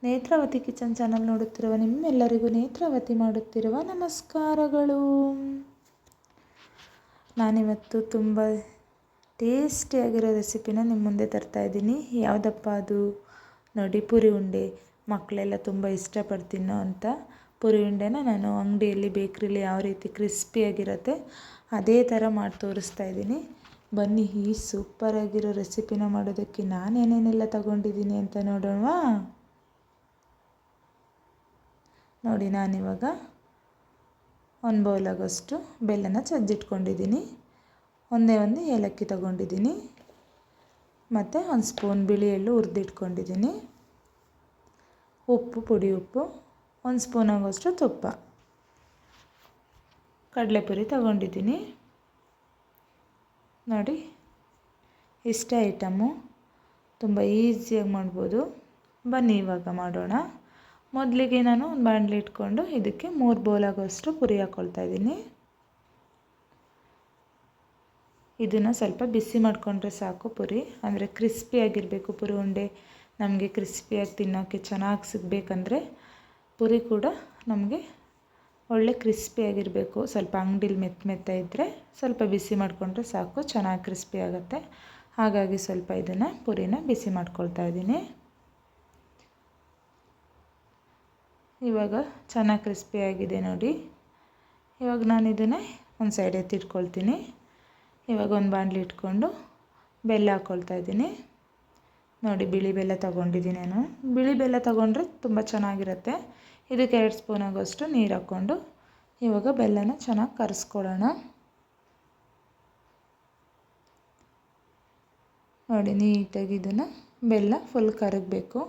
Netravati kitchen channel ನೋಡುತ್ತಿರುವ ನಿಮ್ಮೆಲ್ಲರಿಗೂ ನೇತ್ರಾವತಿ ಮಾಡುತ್ತಿರುವ ನಮಸ್ಕಾರಗಳು. ನಾನಿವತ್ತು ತುಂಬ ಟೇಸ್ಟಿಯಾಗಿರೋ ರೆಸಿಪಿನ ನಿಮ್ಮ ಮುಂದೆ ತರ್ತಾಯಿದ್ದೀನಿ. ಯಾವುದಪ್ಪ ಅದು ನೋಡಿ, ಪುರಿ ಉಂಡೆ. ಮಕ್ಕಳೆಲ್ಲ ತುಂಬ ಇಷ್ಟಪಟ್ಟು ತಿನ್ನೋ ಅಂಥ ಪುರಿ ಉಂಡೆನ ನಾನು ಅಂಗಡಿಯಲ್ಲಿ ಬೇಕ್ರಿಲಿ ಯಾವ ರೀತಿ ಕ್ರಿಸ್ಪಿಯಾಗಿರುತ್ತೆ ಅದೇ ಥರ ಮಾಡಿ ತೋರಿಸ್ತಾ ಇದ್ದೀನಿ. ಬನ್ನಿ, ಈ ಸೂಪರಾಗಿರೋ ರೆಸಿಪಿನ ಮಾಡೋದಕ್ಕೆ ನಾನೇನೇನೆಲ್ಲ ತಗೊಂಡಿದ್ದೀನಿ ಅಂತ ನೋಡೋಣವಾ. ನೋಡಿ, ನಾನಿವಾಗ ಒಂದು ಬೌಲಾಗೋಷ್ಟು ಬೆಲ್ಲನ ಜಜ್ಜಿಟ್ಕೊಂಡಿದ್ದೀನಿ. ಒಂದೇ ಒಂದು ಏಲಕ್ಕಿ ತಗೊಂಡಿದ್ದೀನಿ. ಮತ್ತು ಒಂದು ಸ್ಪೂನ್ ಬಿಳಿ ಎಳ್ಳು ಹುರಿದಿಟ್ಕೊಂಡಿದ್ದೀನಿ. ಉಪ್ಪು, ಪುಡಿ ಉಪ್ಪು, ಒಂದು ಸ್ಪೂನ್ ಆಗೋಷ್ಟು ತುಪ್ಪ, ಕಡಲೆಪುರಿ ತಗೊಂಡಿದ್ದೀನಿ. ನೋಡಿ, ಇಷ್ಟೇ ಐಟಮು, ತುಂಬ ಈಸಿಯಾಗಿ ಮಾಡ್ಬೋದು. ಬನ್ನಿ ಇವಾಗ ಮಾಡೋಣ. ಮೊದಲಿಗೆ ನಾನು ಒಂದು ಬಾಣಲೆ ಇಟ್ಕೊಂಡು ಇದಕ್ಕೆ 3 ಬೌಲಾಗೋಷ್ಟು ಪುರಿ ಹಾಕ್ಕೊಳ್ತಾ ಇದ್ದೀನಿ. ಇದನ್ನು ಸ್ವಲ್ಪ ಬಿಸಿ ಮಾಡಿಕೊಂಡ್ರೆ ಸಾಕು. ಪುರಿ ಅಂದರೆ ಕ್ರಿಸ್ಪಿಯಾಗಿರಬೇಕು. ಪುರಿ ಉಂಡೆ ನಮಗೆ ಕ್ರಿಸ್ಪಿಯಾಗಿ ತಿನ್ನೋಕ್ಕೆ ಚೆನ್ನಾಗಿ ಸಿಗಬೇಕಂದ್ರೆ ಪುರಿ ಕೂಡ ನಮಗೆ ಒಳ್ಳೆ ಕ್ರಿಸ್ಪಿಯಾಗಿರಬೇಕು. ಸ್ವಲ್ಪ ಅಂಗಡಿಲಿ ಮೆತ್ತ ಇದ್ದರೆ ಸ್ವಲ್ಪ ಬಿಸಿ ಮಾಡಿಕೊಂಡ್ರೆ ಸಾಕು, ಚೆನ್ನಾಗಿ ಕ್ರಿಸ್ಪಿ ಆಗುತ್ತೆ. ಹಾಗಾಗಿ ಸ್ವಲ್ಪ ಇದನ್ನು ಪುರಿನ ಬಿಸಿ ಮಾಡ್ಕೊಳ್ತಾ ಇದ್ದೀನಿ. ಇವಾಗ ಚೆನ್ನಾಗಿ ಕ್ರಿಸ್ಪಿಯಾಗಿದೆ ನೋಡಿ. ಇವಾಗ ನಾನು ಇದನ್ನು ಒಂದು ಸೈಡ್ ಎತ್ತಿಟ್ಕೊಳ್ತೀನಿ. ಇವಾಗ ಒಂದು ಬಾಣಲಿ ಇಟ್ಕೊಂಡು ಬೆಲ್ಲ ಹಾಕ್ಕೊಳ್ತಾ ಇದ್ದೀನಿ. ನೋಡಿ, ಬಿಳಿ ಬೆಲ್ಲ ತೊಗೊಂಡಿದ್ದೀನಿ ನಾನು. ಬಿಳಿ ಬೆಲ್ಲ ತೊಗೊಂಡ್ರೆ ತುಂಬ ಚೆನ್ನಾಗಿರುತ್ತೆ. ಇದಕ್ಕೆ 2 ಸ್ಪೂನ್ ಆಗೋಷ್ಟು ನೀರು ಹಾಕ್ಕೊಂಡು ಇವಾಗ ಬೆಲ್ಲನ ಚೆನ್ನಾಗಿ ಕರಗಿಸ್ಕೊಳ್ಳೋಣ. ನೋಡಿ, ನೀಟಾಗಿ ಇದನ್ನು ಬೆಲ್ಲ ಫುಲ್ ಕರಗಬೇಕು.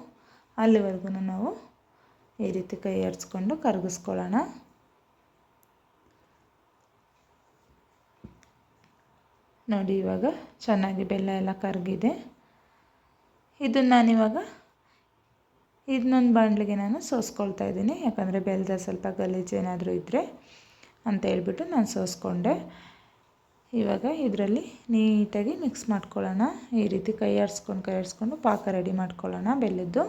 ಅಲ್ಲಿವರೆಗೂ ನಾವು ಈ ರೀತಿ ಕೈ ಆಡಿಸ್ಕೊಂಡು ಕರಗಿಸ್ಕೊಳ್ಳೋಣ. ನೋಡಿ, ಇವಾಗ ಚೆನ್ನಾಗಿ ಬೆಲ್ಲ ಎಲ್ಲ ಕರಗಿದೆ. ಇದನ್ನು ನಾನಿವಾಗ ಇನ್ನೊಂದು ಬಾಣಲಿಗೆ ನಾನು ಸೋಸ್ಕೊಳ್ತಾ ಇದ್ದೀನಿ. ಯಾಕಂದರೆ ಬೆಲ್ಲದ ಸ್ವಲ್ಪ ಗಲೀಜು ಏನಾದರೂ ಇದ್ದರೆ ಅಂತ ಹೇಳ್ಬಿಟ್ಟು ನಾನು ಸೋಸ್ಕೊಂಡೆ. ಇವಾಗ ಇದರಲ್ಲಿ ನೀಟಾಗಿ ಮಿಕ್ಸ್ ಮಾಡ್ಕೊಳ್ಳೋಣ. ಈ ರೀತಿ ಕೈ ಆಡಿಸ್ಕೊಂಡು ಪಾಕ ರೆಡಿ ಮಾಡ್ಕೊಳ್ಳೋಣ ಬೆಲ್ಲದ್ದು.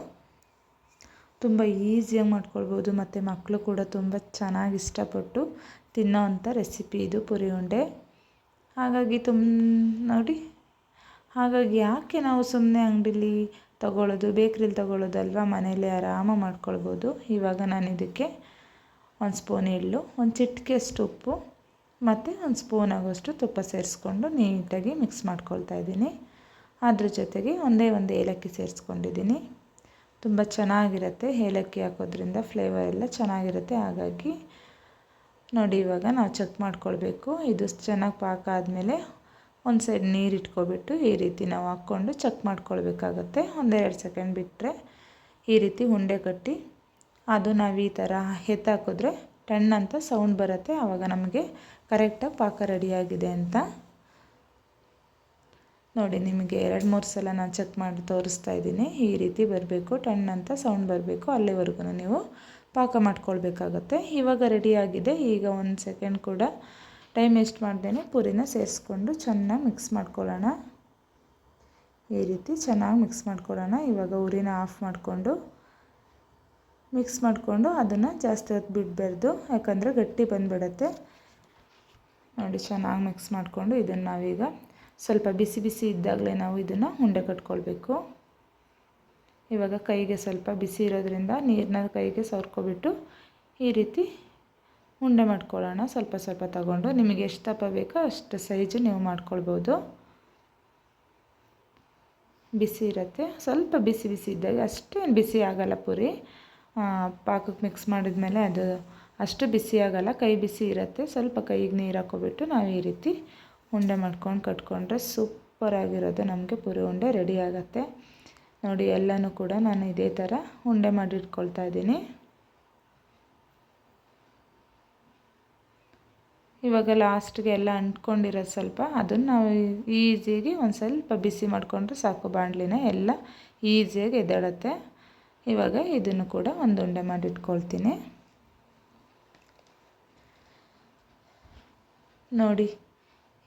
ತುಂಬ ಈಸಿಯಾಗಿ ಮಾಡ್ಕೊಳ್ಬೋದು ಮತ್ತು ಮಕ್ಕಳು ಕೂಡ ತುಂಬ ಚೆನ್ನಾಗಿ ಇಷ್ಟಪಟ್ಟು ತಿನ್ನೋ ಅಂಥ ರೆಸಿಪಿ ಇದು ಪುರಿ ಉಂಡೆ. ಹಾಗಾಗಿ ಯಾಕೆ ನಾವು ಸುಮ್ಮನೆ ಅಂಗಡಿಲಿ ತೊಗೊಳ್ಳೋದು, ಬೇಕ್ರಿಲಿ ತೊಗೊಳ್ಳೋದಲ್ವ, ಮನೇಲಿ ಆರಾಮಾಗಿ ಮಾಡ್ಕೊಳ್ಬೋದು. ಇವಾಗ ನಾನು ಇದಕ್ಕೆ 1 ಸ್ಪೂನ್ ಎಳ್ಳು, ಒಂದು ಚಿಟಿಕೆಯಷ್ಟು ಉಪ್ಪು ಮತ್ತು 1 ಸ್ಪೂನ್ ಆಗೋಷ್ಟು ತುಪ್ಪ ಸೇರಿಸ್ಕೊಂಡು ನೀಟಾಗಿ ಮಿಕ್ಸ್ ಮಾಡ್ಕೊಳ್ತಾ ಇದ್ದೀನಿ. ಅದ್ರ ಜೊತೆಗೆ ಒಂದೇ ಒಂದು ಏಲಕ್ಕಿ ಸೇರಿಸ್ಕೊಂಡಿದ್ದೀನಿ. ತುಂಬ ಚೆನ್ನಾಗಿರುತ್ತೆ ಏಲಕ್ಕಿ ಹಾಕೋದ್ರಿಂದ, ಫ್ಲೇವರ್ ಎಲ್ಲ ಚೆನ್ನಾಗಿರುತ್ತೆ. ಹಾಗಾಗಿ ನೋಡಿ, ಇವಾಗ ನಾವು ಚೆಕ್ ಮಾಡ್ಕೊಳ್ಬೇಕು. ಇದು ಚೆನ್ನಾಗಿ ಪಾಕ ಆದಮೇಲೆ ಒಂದು ಸೈಡ್ ನೀರು ಇಟ್ಕೊಬಿಟ್ಟು ಈ ರೀತಿ ನಾವು ಹಾಕ್ಕೊಂಡು ಚೆಕ್ ಮಾಡ್ಕೊಳ್ಬೇಕಾಗತ್ತೆ. 1-2 ಸೆಕೆಂಡ್ ಬಿಟ್ಟರೆ ಈ ರೀತಿ ಉಂಡೆ ಕಟ್ಟಿ ಅದು ನಾವು ಈ ಥರ ಎತ್ತಾಕಿದ್ರೆ ಟಣ್ ಅಂತ ಸೌಂಡ್ ಬರುತ್ತೆ. ಆವಾಗ ನಮಗೆ ಕರೆಕ್ಟಾಗಿ ಪಾಕ ರೆಡಿಯಾಗಿದೆ ಅಂತ. ನೋಡಿ, ನಿಮಗೆ 2-3 ಸಲ ನಾನು ಚೆಕ್ ಮಾಡಿ ತೋರಿಸ್ತಾ ಇದ್ದೀನಿ. ಈ ರೀತಿ ಬರಬೇಕು, ಟಣ್ ಅಂತ ಸೌಂಡ್ ಬರಬೇಕು. ಅಲ್ಲಿವರೆಗೂ ನೀವು ಪಾಕ ಮಾಡ್ಕೊಳ್ಬೇಕಾಗತ್ತೆ. ಇವಾಗ ರೆಡಿಯಾಗಿದೆ. ಈಗ 1 ಸೆಕೆಂಡ್ ಕೂಡ ಟೈಮ್ ವೇಸ್ಟ್ ಮಾಡ್ದೇ ಪುರಿನ ಸೇರಿಸ್ಕೊಂಡು ಚೆನ್ನಾಗಿ ಮಿಕ್ಸ್ ಮಾಡ್ಕೊಳ್ಳೋಣ. ಈ ರೀತಿ ಚೆನ್ನಾಗಿ ಮಿಕ್ಸ್ ಮಾಡ್ಕೊಳ್ಳೋಣ. ಇವಾಗ ಉರಿನ ಆಫ್ ಮಾಡಿಕೊಂಡು ಮಿಕ್ಸ್ ಮಾಡಿಕೊಂಡು ಅದನ್ನು ಜಾಸ್ತಿ ಹೊತ್ತು ಬಿಡಬಾರ್ದು, ಯಾಕಂದರೆ ಗಟ್ಟಿ ಬಂದುಬಿಡುತ್ತೆ. ನೋಡಿ, ಚೆನ್ನಾಗಿ ಮಿಕ್ಸ್ ಮಾಡಿಕೊಂಡು ಇದನ್ನು ನಾವೀಗ ಸ್ವಲ್ಪ ಬಿಸಿ ಬಿಸಿ ಇದ್ದಾಗಲೇ ನಾವು ಇದನ್ನು ಉಂಡೆ ಕಟ್ಕೊಳ್ಬೇಕು. ಇವಾಗ ಕೈಗೆ ಸ್ವಲ್ಪ ಬಿಸಿ ಇರೋದ್ರಿಂದ ನೀರನ್ನ ಕೈಗೆ ಸವರ್ಕೊಬಿಟ್ಟು ಈ ರೀತಿ ಉಂಡೆ ಮಾಡ್ಕೊಳ್ಳೋಣ. ಸ್ವಲ್ಪ ಸ್ವಲ್ಪ ತಗೊಂಡು ನಿಮಗೆ ಎಷ್ಟು ದಪ್ಪ ಬೇಕೋ ಅಷ್ಟು ಸೈಜು ನೀವು ಮಾಡ್ಕೊಳ್ಬೋದು. ಬಿಸಿ ಇರುತ್ತೆ, ಸ್ವಲ್ಪ ಬಿಸಿ ಬಿಸಿ ಇದ್ದಾಗ, ಅಷ್ಟೇನು ಬಿಸಿ ಆಗೋಲ್ಲ ಪುರಿ. ಪಾಕಕ್ಕೆ ಮಿಕ್ಸ್ ಮಾಡಿದ್ಮೇಲೆ ಅದು ಅಷ್ಟು ಬಿಸಿ ಆಗೋಲ್ಲ, ಕೈ ಬಿಸಿ ಇರುತ್ತೆ. ಸ್ವಲ್ಪ ಕೈಗೆ ನೀರು ಹಾಕ್ಕೊಬಿಟ್ಟು ನಾವು ಈ ರೀತಿ ಉಂಡೆ ಮಾಡ್ಕೊಂಡು ಕಟ್ಕೊಂಡ್ರೆ ಸೂಪರಾಗಿರೋದು ನಮಗೆ ಪುರಿ ಉಂಡೆ ರೆಡಿ ಆಗುತ್ತೆ. ನೋಡಿ, ಎಲ್ಲನೂ ಕೂಡ ನಾನು ಇದೇ ಥರ ಉಂಡೆ ಮಾಡಿ ಇಟ್ಕೊಳ್ತಾ ಇದ್ದೀನಿ. ಇವಾಗ ಲಾಸ್ಟ್ಗೆ ಎಲ್ಲ ಅಂಟ್ಕೊಂಡಿರೋದು ಸ್ವಲ್ಪ, ಅದನ್ನು ನಾವು ಈಸಿಯಾಗಿ ಒಂದು ಸ್ವಲ್ಪ ಬಿಸಿ ಮಾಡಿಕೊಂಡ್ರೆ ಸಾಕು. ಬಾಣಲಿನ ಎಲ್ಲ ಈಸಿಯಾಗಿ ಎದ್ದೇಳುತ್ತೆ. ಇವಾಗ ಇದನ್ನು ಕೂಡ ಒಂದು ಉಂಡೆ ಮಾಡಿ ಇಟ್ಕೊಳ್ತೀನಿ. ನೋಡಿ,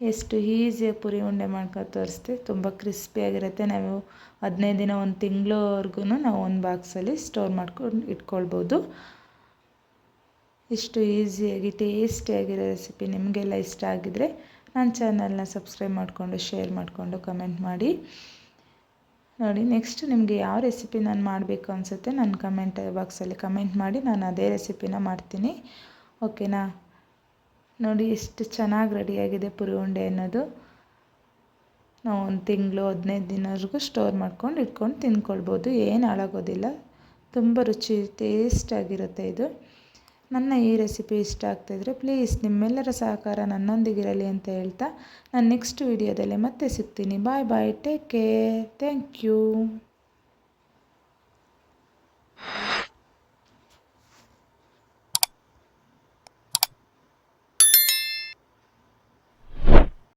ಎಷ್ಟು ಈಸಿಯಾಗಿ ಪುರಿ ಉಂಡೆ ಮಾಡ್ಕೊಂಡು ತೋರಿಸ್ತೆ. ತುಂಬ ಕ್ರಿಸ್ಪಿಯಾಗಿರುತ್ತೆ. ನಾವು 15 ದಿನ 1 ತಿಂಗಳವರೆಗೂ ನಾವು ಒಂದು ಬಾಕ್ಸಲ್ಲಿ ಸ್ಟೋರ್ ಮಾಡ್ಕೊಂಡು ಇಟ್ಕೊಳ್ಬೋದು. ಇಷ್ಟು ಈಸಿಯಾಗಿ ಟೇಸ್ಟಿಯಾಗಿರೋ ರೆಸಿಪಿ ನಿಮಗೆಲ್ಲ ಇಷ್ಟ ಆಗಿದರೆ ನನ್ನ ಚಾನಲ್ನ ಸಬ್ಸ್ಕ್ರೈಬ್ ಮಾಡಿಕೊಂಡು ಶೇರ್ ಮಾಡಿಕೊಂಡು ಕಮೆಂಟ್ ಮಾಡಿ. ನೋಡಿ, ನೆಕ್ಸ್ಟ್ ನಿಮಗೆ ಯಾವ ರೆಸಿಪಿ ನಾನು ಮಾಡಬೇಕು ಅನಿಸುತ್ತೆ ನನ್ನ ಕಮೆಂಟ್ ಬಾಕ್ಸಲ್ಲಿ ಕಮೆಂಟ್ ಮಾಡಿ, ನಾನು ಅದೇ ರೆಸಿಪಿನ ಮಾಡ್ತೀನಿ. ಓಕೆನಾ? ನೋಡಿ ಎಷ್ಟು ಚೆನ್ನಾಗಿ ರೆಡಿಯಾಗಿದೆ ಪುರಿ ಉಂಡೆ ಅನ್ನೋದು. ನಾವು 1 ತಿಂಗಳು 15 ದಿನವರೆಗೂ ಸ್ಟೋರ್ ಮಾಡ್ಕೊಂಡು ಇಟ್ಕೊಂಡು ತಿಂದ್ಕೊಳ್ಬೋದು. ಏನು ಹಾಳಾಗೋದಿಲ್ಲ. ತುಂಬ ರುಚಿ ಟೇಸ್ಟಾಗಿರುತ್ತೆ ಇದು. ನನ್ನ ಈ ರೆಸಿಪಿ ಇಷ್ಟ ಆಗ್ತಾಯಿದ್ರೆ ಪ್ಲೀಸ್ ನಿಮ್ಮೆಲ್ಲರ ಸಹಕಾರ ನನ್ನೊಂದಿಗಿರಲಿ ಅಂತ ಹೇಳ್ತಾ ನಾನು ನೆಕ್ಸ್ಟ್ ವಿಡಿಯೋದಲ್ಲಿ ಮತ್ತೆ ಸಿಗ್ತೀನಿ. ಬಾಯ್ ಬಾಯ್, ಟೇಕ್ ಕೇರ್, ಥ್ಯಾಂಕ್ ಯು.